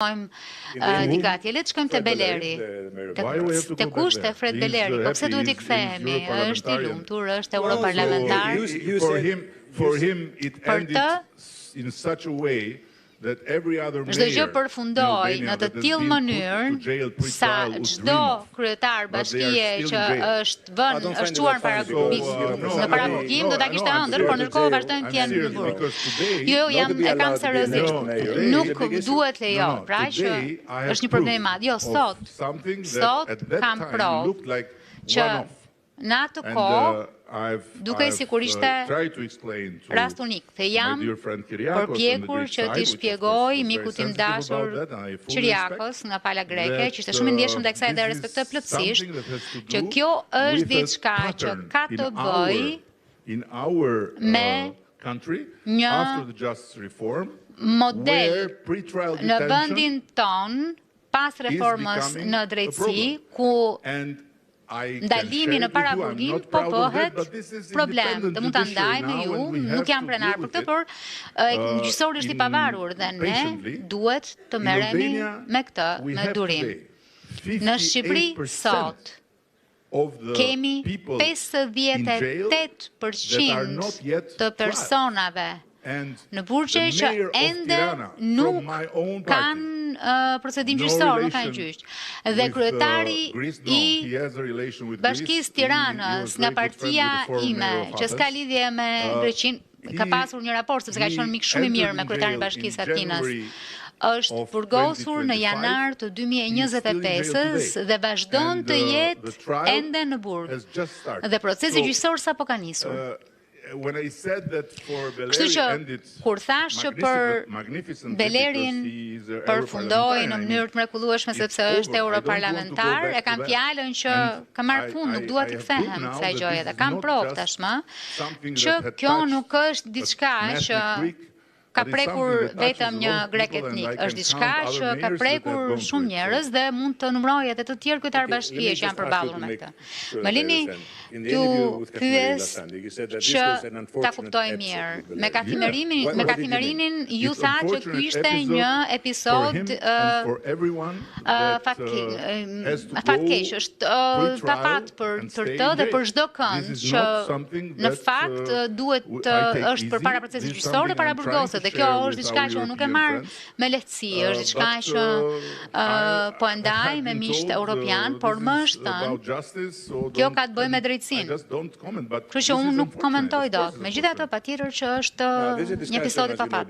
Dikatje, le të shkojmë te Beleri. Te kush te Fred Beleri? Po pse duhet I kthehemi? Është I lumtur, është europarlamentar. Për të çdo gjë përfundoi në të tillë mënyrë sa çdo kryetar bashkie që është çuar para në paraburgim do ta kishte ëndër, por ndërkohë vazhdojnë të jenë në burg. Jo, e kam seriozisht. Nuk duhet lejo, pra që është një problem I madh. Jo, sot kam provë që në atë kohë duke sikur ishte rast unik. Dhe jam përpjekur që t'i shpjegoj mikut tim dashur Kyriakos nga pala greke, që ishte shumë I ndjeshëm ndaj kësaj dhe respektoj plotësisht, që kjo është diçka që ka të bëjë me një model në vendin ton pas reformës në drejtësi, ku ndalimi në paraburgim po bëhet problem. Të mund ta ndaj me ju, nuk jam krenar për këtë, por gjyqësori është I pavarur dhe ne duhet të merremi me këtë në durim. Në Shqipëri sot kemi 58% të personave në burgje që ende nuk kanë procedim gjyqësor, nuk kanë gjyq. Dhe kryetari I Bashkisë Tiranës nga partia ime, që s'ka lidhje me Greqinë, ka pasur një raport sepse ka qenë mik shumë I mirë me kryetarin e Bashkisë Atinës, është burgosur në janar të 2025-s dhe vazhdon të jetë ende në burg. Dhe procesi gjyqësor sapo ka nisur. Kështu që kur thash që për Belerin përfundoi në mënyrë të mrekullueshme sepse është europarlamentar, e kam fjalën që ka marrë fund, nuk dua t'i kthehem kësaj gjëje dhe kam provë tashmë që kjo nuk është diçka që ka prekur vetëm një grek etnik, është diçka që ka prekur shumë njerëz dhe mund të numëroj edhe të tjerë kryetarë bashkie që janë përballur me këtë. Më lini t'ju pyes që ta kuptoj mirë. Me Katimerinin ju tha që ky ishte një episod fatkeq, është tapat për të dhe për çdo kënd që në fakt duhet është përpara procesit gjyqësor dhe para burgoset. Dhe kjo është diçka që unë nuk e marr me lehtësi, është diçka që po e ndaj me miqt europian, por më shtën kjo ka të bëjë me drejtsinë. Kështu që unë nuk komentoj dot. Megjithatë, patjetër që është një episod I pafat.